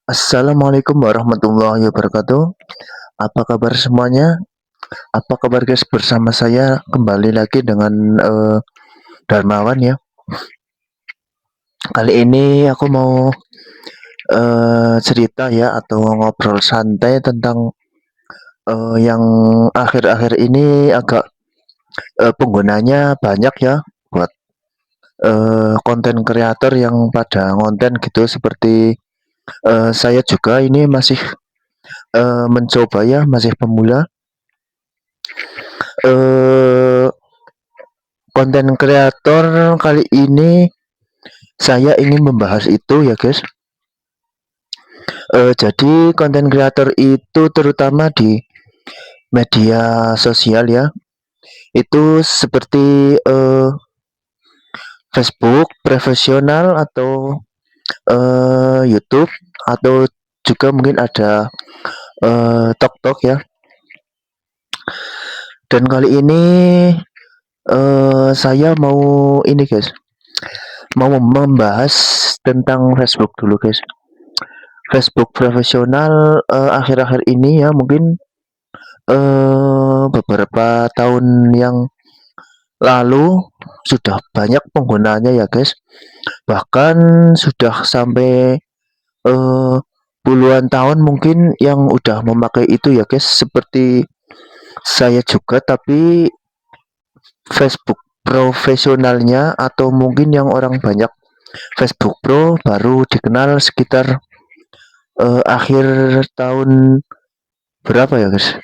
Assalamualaikum warahmatullahi wabarakatuh. Apa kabar semuanya? Apa kabar guys? Bersama saya kembali lagi dengan Darmawan ya. Kali ini aku mau cerita ya atau ngobrol santai tentang yang akhir-akhir ini agak penggunanya banyak ya buat konten kreator yang pada konten gitu seperti saya juga ini masih mencoba ya, masih pemula. eh Konten kreator kali ini saya ingin membahas itu ya guys. Jadi konten kreator itu terutama di media sosial ya. Itu seperti Facebook profesional atau YouTube atau juga mungkin ada TikTok ya. Dan kali ini saya mau ini guys, mau membahas tentang Facebook dulu guys. Facebook profesional akhir-akhir ini ya mungkin beberapa tahun yang lalu sudah banyak penggunanya ya guys. Bahkan sudah sampai puluhan tahun mungkin yang udah memakai itu ya guys. Seperti saya juga tapi Facebook profesionalnya atau mungkin yang orang banyak Facebook Pro baru dikenal sekitar akhir tahun berapa ya guys?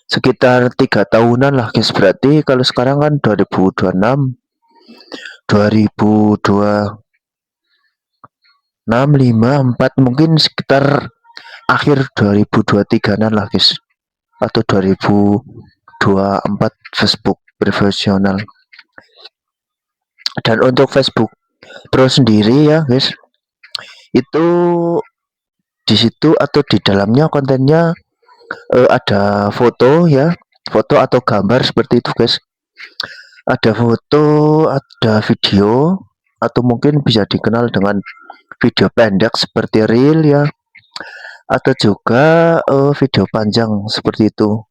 Sekitar 3 tahunan lah guys. Berarti kalau sekarang kan 2026, 2026, 5, 4 mungkin sekitar akhir 2023-an lah guys, atau 2024 Facebook profesional. Dan untuk Facebook Pro sendiri ya guys, itu di situ atau di dalamnya kontennya ada foto ya, foto atau gambar seperti itu guys. Ada foto, ada video, atau mungkin bisa dikenal dengan video pendek seperti reel ya, atau juga video panjang seperti itu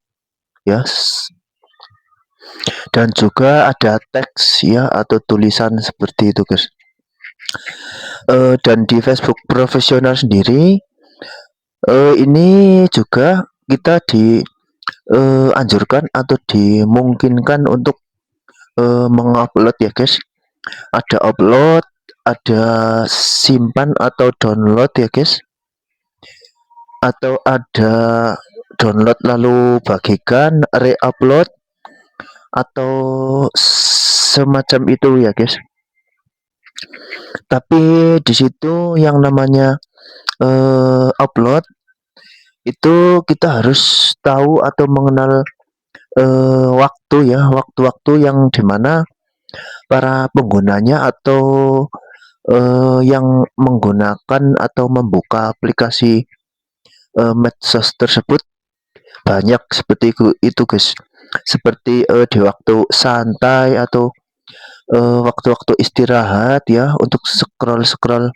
ya. Dan juga ada teks ya atau tulisan seperti itu guys. Dan di Facebook profesional sendiri ini juga kita dianjurkan atau dimungkinkan untuk mengupload ya guys. Ada upload, ada simpan atau download ya guys, atau ada download lalu bagikan, re-upload atau semacam itu ya guys. Tapi di situ yang namanya upload itu kita harus tahu atau mengenal waktu ya, waktu-waktu yang dimana para penggunanya atau yang menggunakan atau membuka aplikasi medsos tersebut banyak seperti itu guys. Seperti di waktu santai atau waktu-waktu istirahat ya, untuk scroll-scroll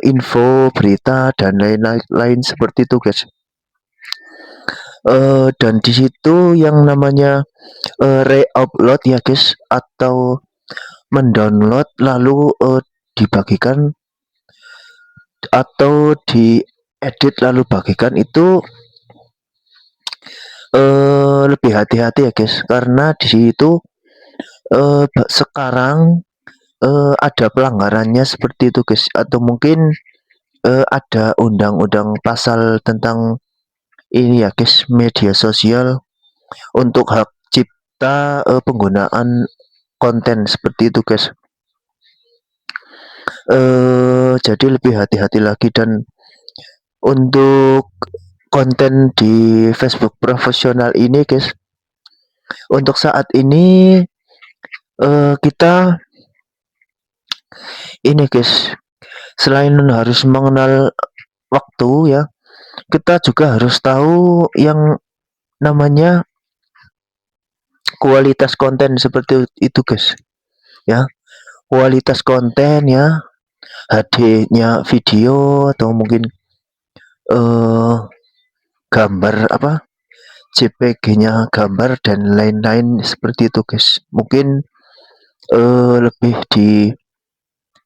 info, berita dan lain-lain seperti itu guys. Dan di situ yang namanya re-upload ya guys, atau mendownload lalu dibagikan atau diedit lalu bagikan itu lebih hati-hati ya guys, karena di situ sekarang ada pelanggarannya seperti itu guys, atau mungkin ada undang-undang pasal tentang ini ya guys, media sosial untuk hak cipta penggunaan konten seperti itu guys. Jadi lebih hati-hati lagi. Dan untuk konten di Facebook profesional ini guys, untuk saat ini kita ini guys, selain harus mengenal waktu ya, kita juga harus tahu yang namanya kualitas konten seperti itu guys ya. Kualitas konten ya, HD-nya video atau mungkin eh gambar apa JPG-nya gambar dan lain-lain seperti itu guys. Mungkin lebih di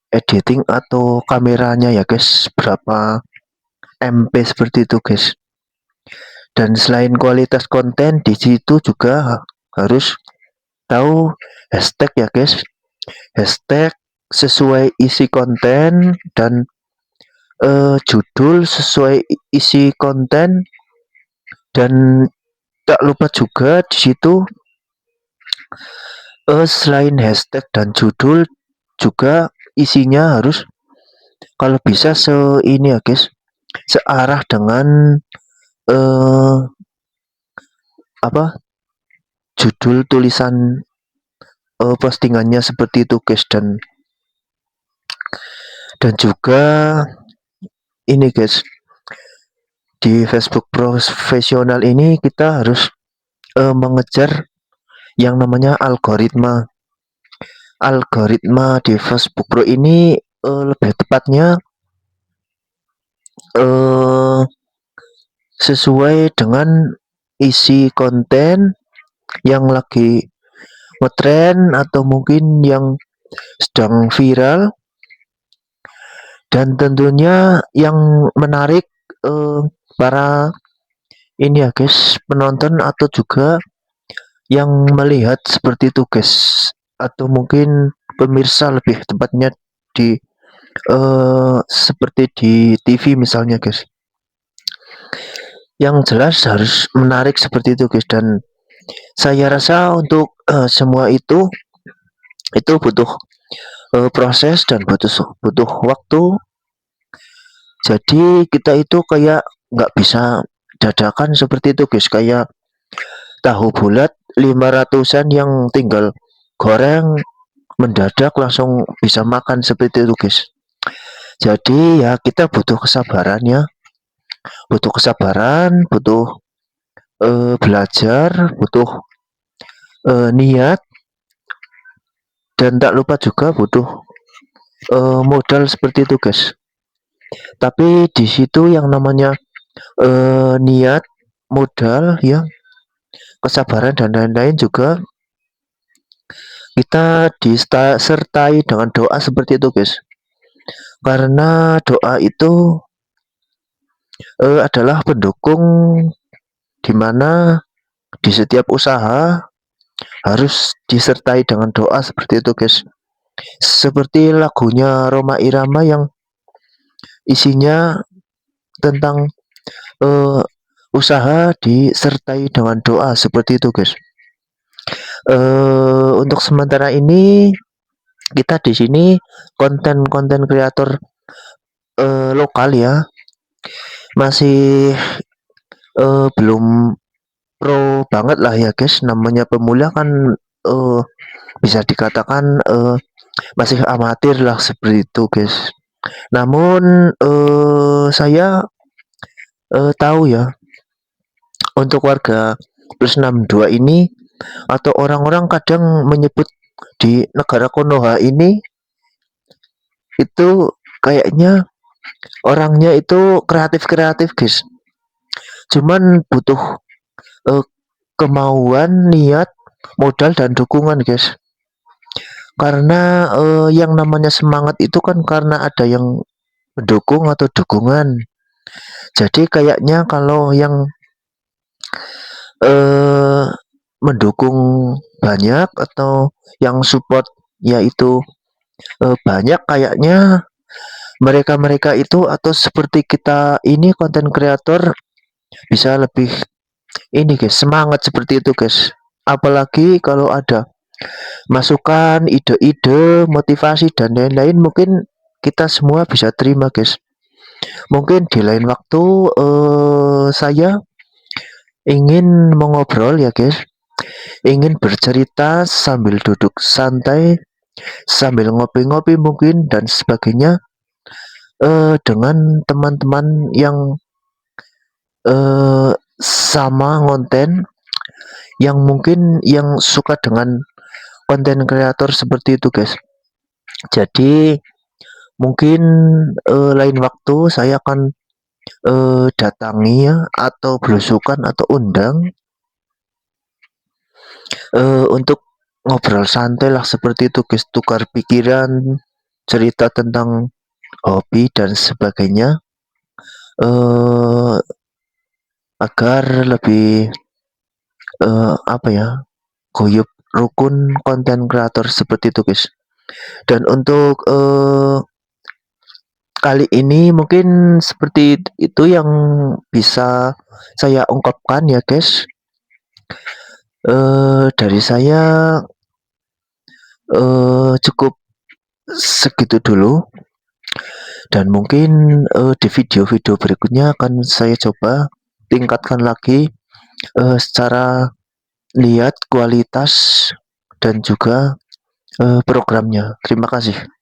editing atau kameranya ya guys, berapa MP seperti itu guys. Dan selain kualitas konten di situ juga harus tahu hashtag ya guys. Hashtag sesuai isi konten dan judul sesuai isi konten, dan tak lupa juga di situ selain hashtag dan judul juga isinya harus kalau bisa ini ya guys, searah dengan eh apa judul tulisan postingannya seperti itu guys. Dan juga ini guys, di Facebook profesional ini kita harus mengejar yang namanya algoritma. Algoritma di Facebook Pro ini lebih tepatnya sesuai dengan isi konten yang lagi ngetren atau mungkin yang sedang viral, dan tentunya yang menarik para ini ya guys, penonton atau juga yang melihat seperti itu guys, atau mungkin pemirsa lebih tepatnya di seperti di TV misalnya guys. Yang jelas harus menarik seperti itu guys, dan saya rasa untuk semua itu butuh proses dan butuh waktu. Jadi kita itu kayak nggak bisa dadakan seperti itu guys, kayak tahu bulat 500-an yang tinggal goreng mendadak langsung bisa makan seperti itu guys. Jadi ya kita butuh kesabaran ya, butuh belajar, butuh niat, dan tak lupa juga butuh modal seperti itu guys. Tapi di situ yang namanya niat, modal ya, kesabaran dan lain-lain juga kita disertai dengan doa seperti itu guys. Karena doa itu adalah pendukung, dimana di setiap usaha harus disertai dengan doa seperti itu guys. Seperti lagunya Rhoma Irama yang isinya tentang usaha disertai dengan doa seperti itu guys. Untuk sementara ini kita di sini konten kreator lokal ya, masih belum pro banget lah ya guys, namanya pemula kan bisa dikatakan masih amatir lah seperti itu guys. Namun saya tahu ya, untuk warga plus 62 ini atau orang-orang kadang menyebut di negara Konoha ini itu kayaknya orangnya itu kreatif guys. Cuman butuh kemauan, niat, modal dan dukungan guys. Karena yang namanya semangat itu kan karena ada yang mendukung atau dukungan. Jadi kayaknya kalau yang mendukung banyak atau yang support yaitu banyak, kayaknya mereka itu atau seperti kita ini konten kreator bisa lebih ini guys, semangat seperti itu guys. Apalagi kalau ada masukan, ide-ide, motivasi dan lain-lain, mungkin kita semua bisa terima guys. Mungkin di lain waktu saya ingin mengobrol ya guys, ingin bercerita sambil duduk santai, sambil ngopi-ngopi mungkin dan sebagainya dengan teman-teman yang sama konten, yang mungkin yang suka dengan konten kreator seperti itu guys. Jadi Mungkin, lain waktu saya akan, datangi ya atau belusukan atau undang, untuk ngobrol santai lah seperti itu guys, tukar pikiran, cerita tentang hobi dan sebagainya, eee, agar lebih, apa ya, guyup rukun konten kreator seperti itu guys. Dan untuk, kali ini mungkin seperti itu yang bisa saya ungkapkan ya guys. Dari saya, cukup segitu dulu dan mungkin, di video-video berikutnya akan saya coba tingkatkan lagi, secara lihat kualitas dan juga, programnya. Terima kasih.